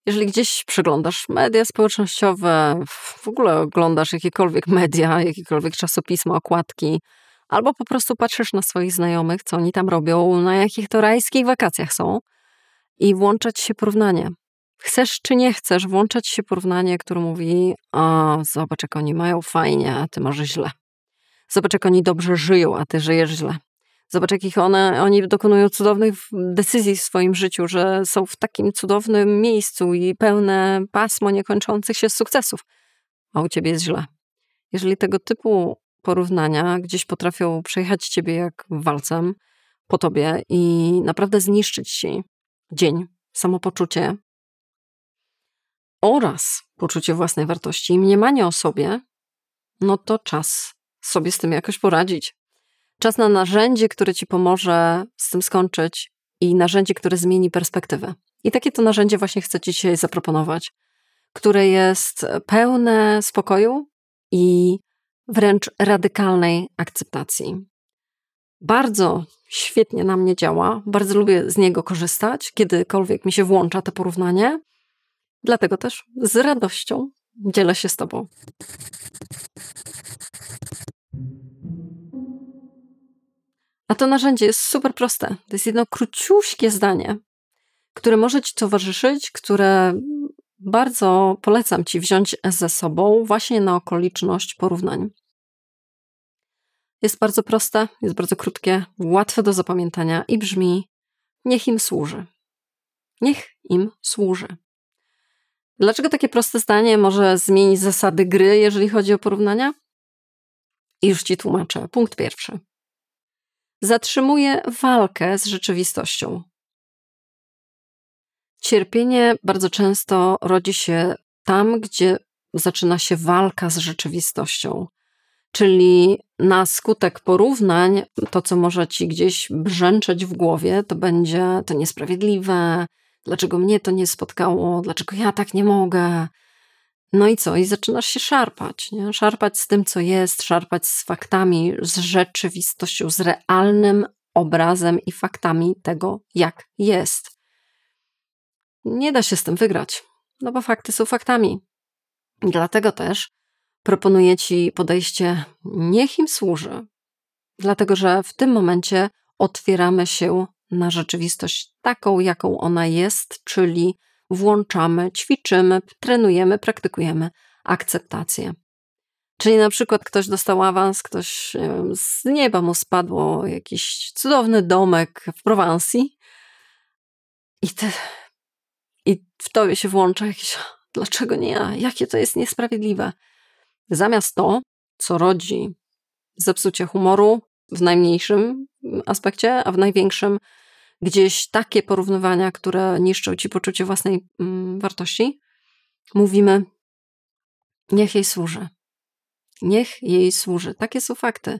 Jeżeli gdzieś przeglądasz media społecznościowe, w ogóle oglądasz jakiekolwiek media, jakiekolwiek czasopisma, okładki, albo po prostu patrzysz na swoich znajomych, co oni tam robią, na jakich to rajskich wakacjach są i włączać się porównanie. Chcesz czy nie chcesz, włączać się porównanie, które mówi: a zobacz, jak oni mają fajnie, a ty masz źle. Zobacz, jak oni dobrze żyją, a ty żyjesz źle. Zobacz, jakich oni dokonują cudownych decyzji w swoim życiu, że są w takim cudownym miejscu i pełne pasmo niekończących się sukcesów, a u ciebie jest źle. Jeżeli tego typu porównania gdzieś potrafią przejechać ciebie jak walcem po tobie i naprawdę zniszczyć ci dzień, samopoczucie oraz poczucie własnej wartości i mniemanie o sobie, no to czas sobie z tym jakoś poradzić. Czas na narzędzie, które ci pomoże z tym skończyć i narzędzie, które zmieni perspektywę. I takie to narzędzie właśnie chcę ci dzisiaj zaproponować, które jest pełne spokoju i wręcz radykalnej akceptacji. Bardzo świetnie na mnie działa, bardzo lubię z niego korzystać, kiedykolwiek mi się włącza to porównanie. Dlatego też z radością dzielę się z tobą. A to narzędzie jest super proste. To jest jedno króciuśkie zdanie, które może ci towarzyszyć, które bardzo polecam ci wziąć ze sobą właśnie na okoliczność porównań. Jest bardzo proste, jest bardzo krótkie, łatwe do zapamiętania i brzmi: niech im służy. Niech im służy. Dlaczego takie proste zdanie może zmienić zasady gry, jeżeli chodzi o porównania? I już ci tłumaczę. Punkt pierwszy. Zatrzymuje walkę z rzeczywistością. Cierpienie bardzo często rodzi się tam, gdzie zaczyna się walka z rzeczywistością. Czyli na skutek porównań, to co może ci gdzieś brzęczeć w głowie, to będzie: to niesprawiedliwe, dlaczego mnie to nie spotkało, dlaczego ja tak nie mogę. No i co? I zaczynasz się szarpać, nie? Szarpać z tym, co jest, szarpać z faktami, z rzeczywistością, z realnym obrazem i faktami tego, jak jest. Nie da się z tym wygrać, no bo fakty są faktami. Dlatego też proponuję ci podejście: niech im służy. Dlatego, że w tym momencie otwieramy się na rzeczywistość taką, jaką ona jest, czyli włączamy, ćwiczymy, trenujemy, praktykujemy akceptację. Czyli na przykład ktoś dostał awans, ktoś, nie wiem, z nieba mu spadło jakiś cudowny domek w Prowansji i w tobie się włącza jakieś: dlaczego nie ja? Jakie to jest niesprawiedliwe? Zamiast to, co rodzi zepsucie humoru w najmniejszym aspekcie, a w największym gdzieś takie porównywania, które niszczą ci poczucie własnej wartości, mówimy: niech jej służy. Niech jej służy. Takie są fakty.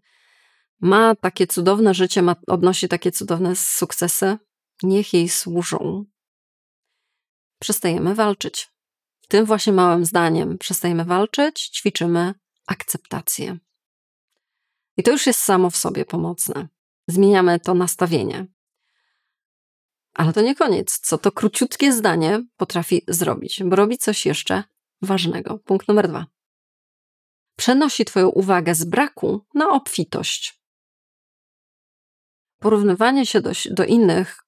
Ma takie cudowne życie, odnosi takie cudowne sukcesy. Niech jej służą. Przestajemy walczyć. Tym właśnie małym zdaniem przestajemy walczyć, ćwiczymy akceptację. I to już jest samo w sobie pomocne. Zmieniamy to nastawienie. Ale to nie koniec. Co to króciutkie zdanie potrafi zrobić? Bo robi coś jeszcze ważnego. Punkt numer 2. Przenosi twoją uwagę z braku na obfitość. Porównywanie się do innych,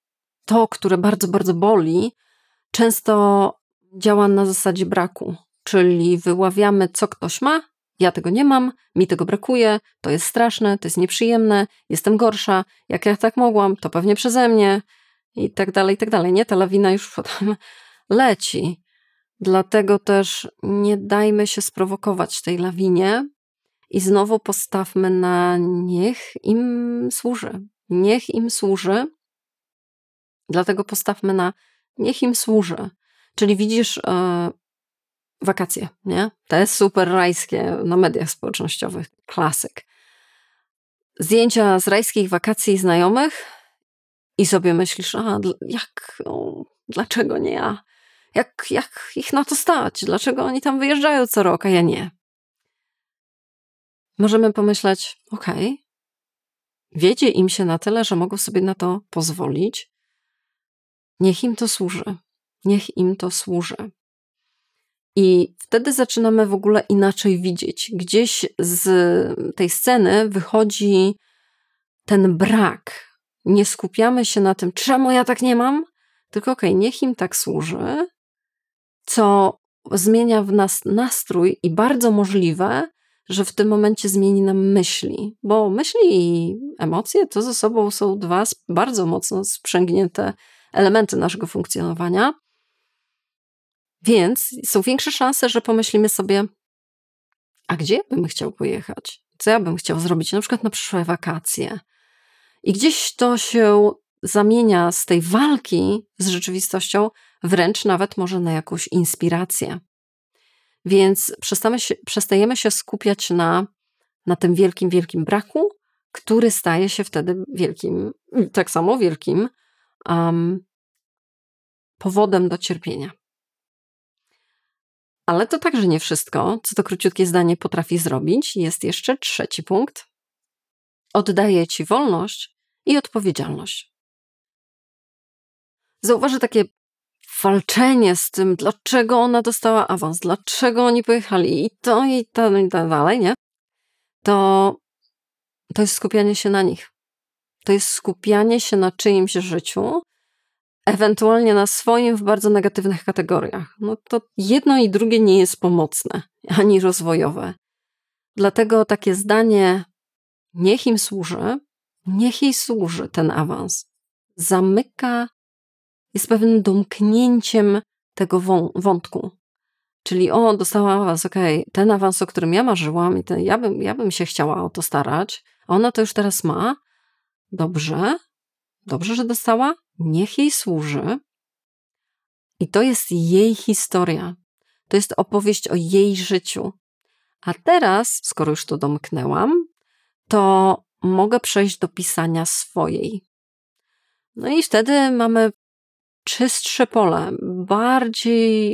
to, które bardzo, bardzo boli, często działa na zasadzie braku. Czyli wyławiamy, co ktoś ma, ja tego nie mam, mi tego brakuje, to jest straszne, to jest nieprzyjemne, jestem gorsza, jak ja tak mogłam, to pewnie przeze mnie i tak dalej, i tak dalej. Nie, ta lawina już potem leci. Dlatego też nie dajmy się sprowokować tej lawinie i znowu postawmy na niech im służy. Niech im służy. Dlatego postawmy na niech im służy. Czyli widzisz wakacje, nie? Te super rajskie na mediach społecznościowych. Klasyk. Zdjęcia z rajskich wakacji znajomych i sobie myślisz: dlaczego nie ja? Jak ich na to stać? Dlaczego oni tam wyjeżdżają co rok, a ja nie? Możemy pomyśleć: okej, wiedzie im się na tyle, że mogą sobie na to pozwolić. Niech im to służy. Niech im to służy. I wtedy zaczynamy w ogóle inaczej widzieć. Gdzieś z tej sceny wychodzi ten brak. Nie skupiamy się na tym, czemu ja tak nie mam, tylko niech im tak służy, co zmienia w nas nastrój i bardzo możliwe, że w tym momencie zmieni nam myśli, bo myśli i emocje to ze sobą są dwa bardzo mocno sprzęgnięte elementy naszego funkcjonowania, więc są większe szanse, że pomyślimy sobie, a gdzie ja bym chciał pojechać? Co ja bym chciał zrobić na przykład na przyszłe wakacje? I gdzieś to się zamienia z tej walki z rzeczywistością wręcz nawet może na jakąś inspirację. Więc przestajemy się skupiać na tym wielkim, wielkim braku, który staje się wtedy wielkim, tak samo wielkim powodem do cierpienia. Ale to także nie wszystko, co to króciutkie zdanie potrafi zrobić. Jest jeszcze trzeci punkt. Oddaje ci wolność i odpowiedzialność. Zauważę takie walczenie z tym, dlaczego ona dostała awans, dlaczego oni pojechali i tak dalej, nie? To jest skupianie się na nich. To jest skupianie się na czyimś życiu, ewentualnie na swoim w bardzo negatywnych kategoriach. No to jedno i drugie nie jest pomocne, ani rozwojowe. Dlatego takie zdanie, niech im służy, niech jej służy ten awans, zamyka, jest pewnym domknięciem tego wątku. Czyli dostała awans, ten awans, o którym ja marzyłam i ja bym się chciała o to starać, a ona to już teraz ma. Dobrze, że dostała, niech jej służy. I to jest jej historia. To jest opowieść o jej życiu. A teraz, skoro już to domknęłam, to mogę przejść do pisania swojej. No i wtedy mamy czystsze pole,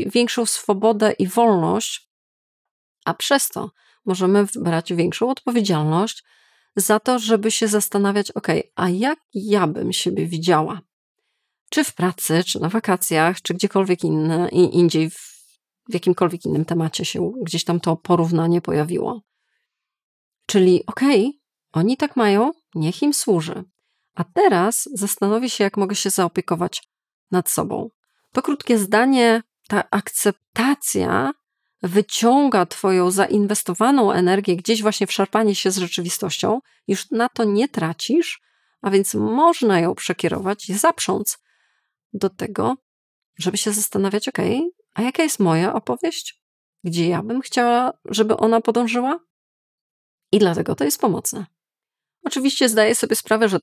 większą swobodę i wolność, a przez to możemy brać większą odpowiedzialność za to, żeby się zastanawiać, a jak ja bym siebie widziała? Czy w pracy, czy na wakacjach, czy gdziekolwiek indziej, w jakimkolwiek innym temacie się gdzieś tam to porównanie pojawiło. Czyli oni tak mają, niech im służy. A teraz zastanowię się, jak mogę się zaopiekować nad sobą. To krótkie zdanie, ta akceptacja wyciąga twoją zainwestowaną energię gdzieś właśnie w szarpanie się z rzeczywistością, już na to nie tracisz, a więc można ją przekierować i zaprząc do tego, żeby się zastanawiać, a jaka jest moja opowieść? Gdzie ja bym chciała, żeby ona podążyła? I dlatego to jest pomocne. Oczywiście zdaję sobie sprawę, że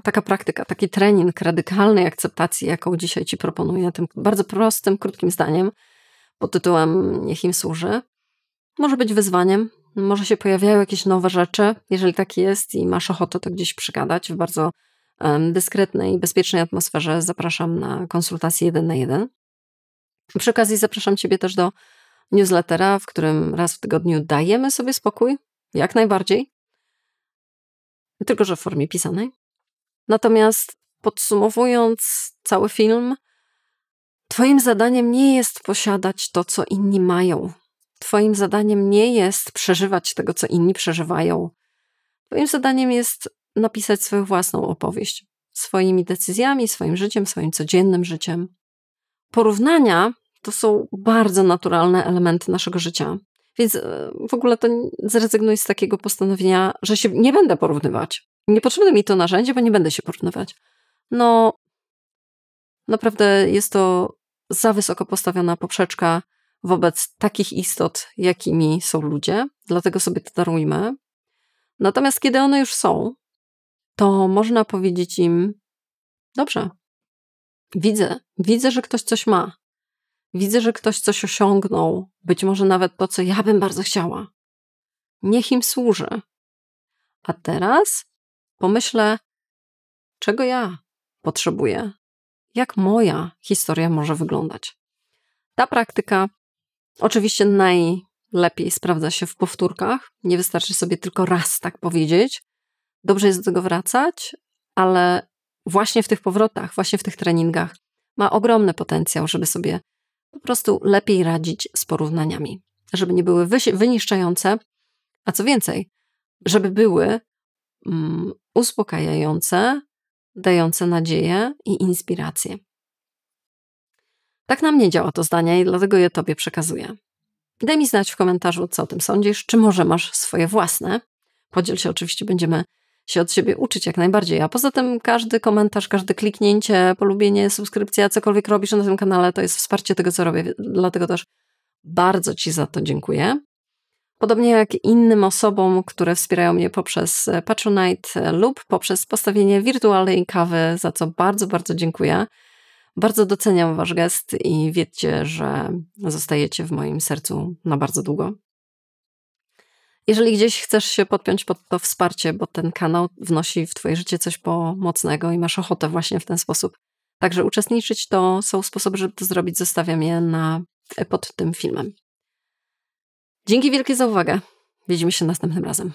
taka praktyka, taki trening radykalnej akceptacji, jaką dzisiaj ci proponuję, tym bardzo prostym, krótkim zdaniem pod tytułem niech im służy, może być wyzwaniem, może się pojawiają jakieś nowe rzeczy. Jeżeli tak jest i masz ochotę to gdzieś przygadać w bardzo dyskretnej, bezpiecznej atmosferze, zapraszam na konsultację 1 na 1. Przy okazji zapraszam ciebie też do newslettera, w którym raz w tygodniu dajemy sobie spokój, jak najbardziej, tylko że w formie pisanej. Natomiast podsumowując cały film, twoim zadaniem nie jest posiadać to, co inni mają. Twoim zadaniem nie jest przeżywać tego, co inni przeżywają. Twoim zadaniem jest napisać swoją własną opowieść. Swoimi decyzjami, swoim życiem, swoim codziennym życiem. Porównania to są bardzo naturalne elementy naszego życia. Więc w ogóle to zrezygnuj z takiego postanowienia, że się nie będę porównywać. Niepotrzebne mi to narzędzie, bo nie będę się porównywać. No, naprawdę jest to za wysoko postawiona poprzeczka wobec takich istot, jakimi są ludzie. Dlatego sobie to darujmy. Natomiast kiedy one już są, to można powiedzieć im, dobrze, widzę, że ktoś coś ma. Widzę, że ktoś coś osiągnął, być może nawet to, co ja bym bardzo chciała. Niech im służy. A teraz pomyślę, czego ja potrzebuję, jak moja historia może wyglądać. Ta praktyka oczywiście najlepiej sprawdza się w powtórkach. Nie wystarczy sobie tylko raz tak powiedzieć. Dobrze jest do tego wracać, ale właśnie w tych powrotach, właśnie w tych treningach ma ogromny potencjał, żeby sobie po prostu lepiej radzić z porównaniami. Żeby nie były wyniszczające, a co więcej, żeby były uspokajające, dające nadzieję i inspirację. Tak na mnie działa to zdanie i dlatego je Tobie przekazuję. Daj mi znać w komentarzu, co o tym sądzisz, czy może masz swoje własne. Podziel się, oczywiście będziemy się od siebie uczyć jak najbardziej, a poza tym każdy komentarz, każde kliknięcie, polubienie, subskrypcja, cokolwiek robisz na tym kanale, to jest wsparcie tego, co robię, dlatego też bardzo Ci za to dziękuję. Podobnie jak innym osobom, które wspierają mnie poprzez Patronite lub poprzez postawienie wirtualnej kawy, za co bardzo, bardzo dziękuję. Bardzo doceniam Wasz gest i wiedzcie, że zostajecie w moim sercu na bardzo długo. Jeżeli gdzieś chcesz się podpiąć pod to wsparcie, bo ten kanał wnosi w Twoje życie coś pomocnego i masz ochotę właśnie w ten sposób także uczestniczyć, to są sposoby, żeby to zrobić. Zostawiam je pod tym filmem. Dzięki wielkie za uwagę. Widzimy się następnym razem.